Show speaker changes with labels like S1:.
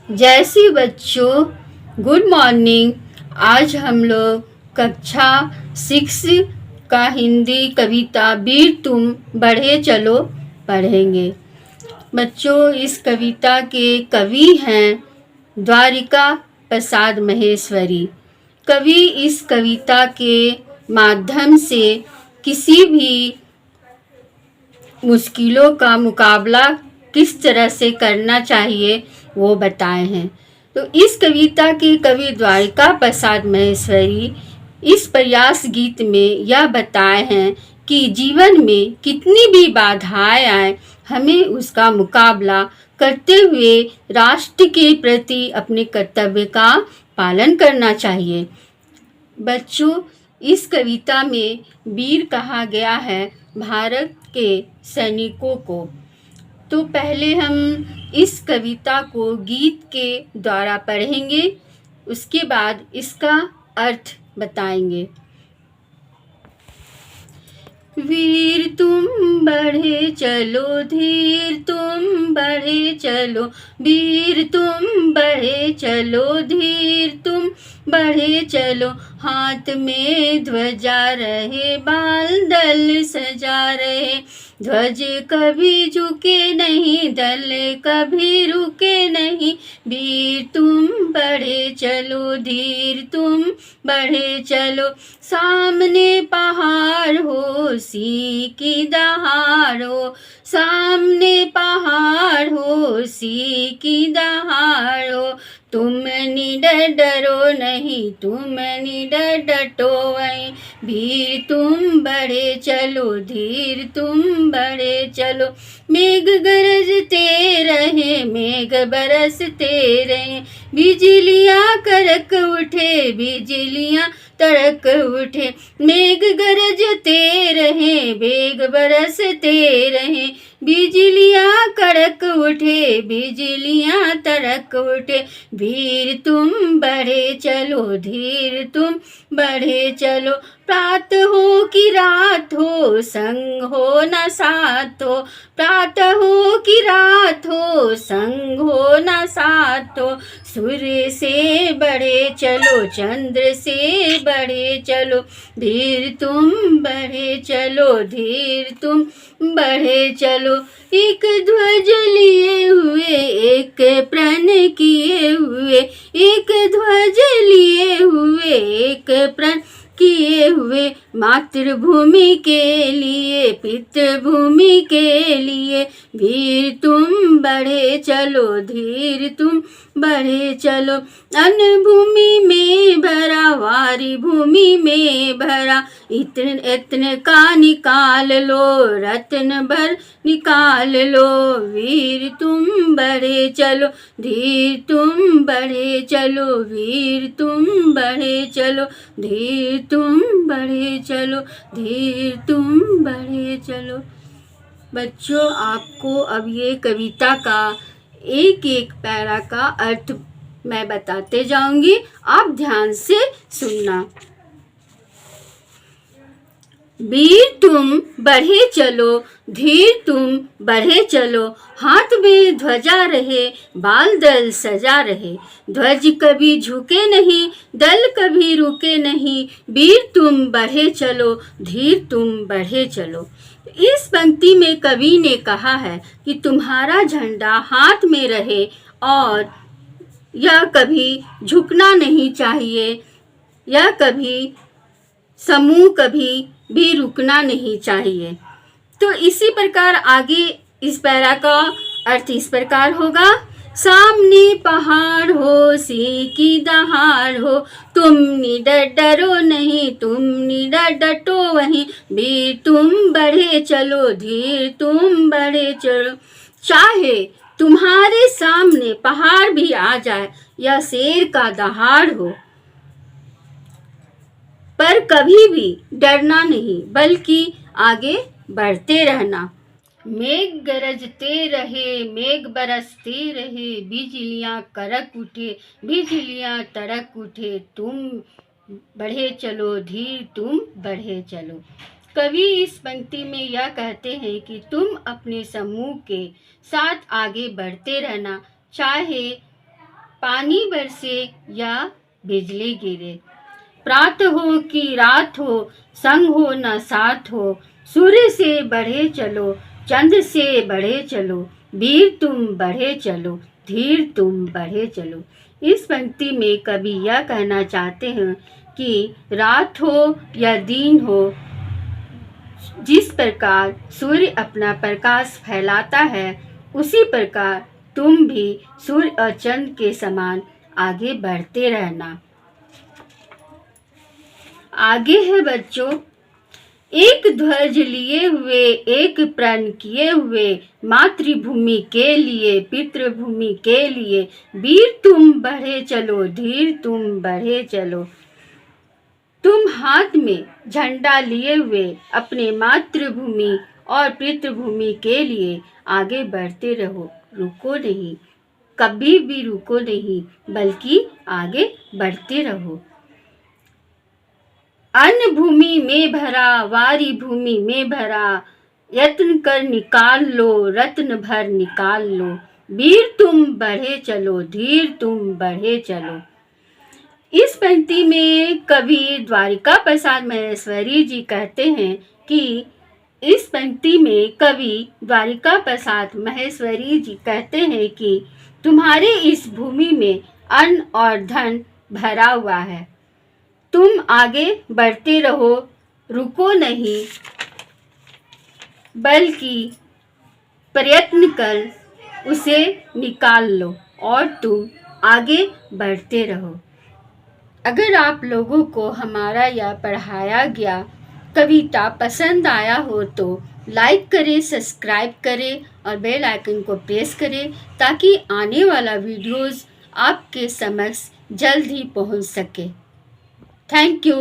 S1: जैसी बच्चों, good morning. आज हम लोग कक्षा 6 का हिंदी कविता वीर तुम बढ़े चलो पढ़ेंगे। बच्चों, इस कविता के कवि हैं द्वारिका प्रसाद महेश्वरी। कवि इस कविता के माध्यम से किसी भी मुश्किलों का मुकाबला किस तरह से करना चाहिए वो बताए हैं। तो इस कविता के कवि द्वारिका प्रसाद महेश्वरी इस प्रयास गीत में यह बताए हैं कि जीवन में कितनी भी बाधाएं आए, हमें उसका मुकाबला करते हुए राष्ट्र के प्रति अपने कर्तव्य का पालन करना चाहिए। बच्चों, इस कविता में वीर कहा गया है भारत के सैनिकों को। तो पहले हम इस कविता को गीत के द्वारा पढ़ेंगे, उसके बाद इसका अर्थ बताएंगे। वीर तुम बढ़े चलो, धीर तुम बढ़े चलो, वीर तुम बढ़े चलो, धीर तुम बढ़े चलो। हाथ में ध्वजा रहे, बाल दल सजा रहे, ध्वज कभी झुके नहीं, दल कभी रुके नहीं। वीर तुम बढ़े चलो, धीर तुम बढ़े चलो। सामने पहाड़ हो, सी की दहाड़ हो, सामने पहाड़ हो, सी की दहाड़ हो। तुम निडर डरो नहीं, तुम निडर डटो वहीं। वीर तुम बढ़े चलो, धीर तुम बढ़े चलो। मेघ गरजते रहे, मेघ बरसते रहे, बिजलियां करक उठे, बिजलियां तड़क उठे। मेघ गरजते रहे, मेघ बरसते रहे, बिजलियां कड़क उठे, बिजलियां तड़क उठे। वीर तुम बढ़े चलो, धीर तुम बढ़े चलो। प्रात हो कि रात हो, संग हो न साथ हो, प्रात हो कि रात हो, संग हो न साथ हो। सूर्य से बढ़े चलो, चंद्र से बढ़े चलो, धीर तुम बढ़े चलो, धीर तुम बढ़े चलो। एक ध्वज लिए हुए, एक प्रण किए हुए, एक ध्वज लिए हुए, एक प्रण किए हुए। मातृभूमि के लिए, पितृभूमि के लिए, वीर तुम बढ़े चलो, धीर तुम बढ़े चलो। अन्न भूमि में भरा, वारी भूमि में भरा, इतने इतने का निकाल लो, रत्न भर निकाल लो। वीर तुम बढ़े चलो, धीर तुम बढ़े चलो, वीर तुम बढ़े चलो, धीर तुम बढ़े चलो, धीर तुम बढ़े चलो। बच्चों, आपको अब ये कविता का एक एक पैरा का अर्थ मैं बताते जाऊंगी, आप ध्यान से सुनना। वीर तुम बढ़े चलो, धीर तुम बढ़े चलो। हाथ में ध्वजा रहे, बाल दल सजा रहे, ध्वज कभी झुके नहीं, दल कभी रुके नहीं। वीर तुम बढ़े चलो, धीर तुम बढ़े चलो। इस पंक्ति में कवि ने कहा है कि तुम्हारा झंडा हाथ में रहे और यह कभी झुकना नहीं चाहिए, यह कभी समूह कभी भी रुकना नहीं चाहिए। तो इसी प्रकार आगे इस पैरा का अर्थ इस प्रकार होगा। सामने पहाड़ हो, सी की दहाड़ हो, तुम निडर डरो नहीं, तुम निडर डटो वहीं। वीर तुम बढ़े चलो, धीर तुम बढ़े चलो। चाहे तुम्हारे सामने पहाड़ भी आ जाए या शेर का दहाड़ हो, पर कभी भी डरना नहीं, बल्कि आगे बढ़ते रहना। मेघ गरजते रहे, मेघ बरसते रहे, बिजलियां करक उठे, बिजलियां तड़क उठे। तुम बढ़े चलो, धीर तुम बढ़े चलो। कवि इस पंक्ति में यह कहते हैं कि तुम अपने समूह के साथ आगे बढ़ते रहना, चाहे पानी बरसे या बिजली गिरे, प्रात हो कि रात हो, संग हो न साथ हो, सूर्य से बढ़े चलो, चंद से बढ़े चलो, वीर तुम बढ़े चलो, धीर तुम बढ़े चलो। इस पंक्ति में कवि यह कहना चाहते हैं कि रात हो या दिन हो, जिस प्रकार सूर्य अपना प्रकाश फैलाता है, उसी प्रकार तुम भी सूर्य और चंद्र के समान आगे बढ़ते रहना। आगे है बच्चों, एक ध्वज लिए हुए, एक प्रण किए हुए, मातृभूमि के लिए, पितृभूमि के लिए, वीर तुम बढ़े चलो, धीर तुम बढ़े चलो। तुम हाथ में झंडा लिए हुए अपने मातृभूमि और पितृभूमि के लिए आगे बढ़ते रहो, रुको नहीं, कभी भी रुको नहीं, बल्कि आगे बढ़ते रहो। अन्न भूमि में भरा, वारी भूमि में भरा, यत्न कर निकाल लो, रत्न भर निकाल लो, वीर तुम बढ़े चलो, धीर तुम बढ़े चलो। इस पंक्ति में कवि द्वारिका प्रसाद महेश्वरी जी कहते हैं कि इस पंक्ति में कवि द्वारिका प्रसाद महेश्वरी जी कहते हैं कि तुम्हारे इस भूमि में अन्न और धन भरा हुआ है, तुम आगे बढ़ते रहो, रुको नहीं, बल्कि प्रयत्न कर उसे निकाल लो और तुम आगे बढ़ते रहो। अगर आप लोगों को हमारा यह पढ़ाया गया कविता पसंद आया हो तो लाइक करें, सब्सक्राइब करें और बेल आइकन को प्रेस करें, ताकि आने वाला वीडियोस आपके समक्ष जल्द ही पहुंच सके। Thank you.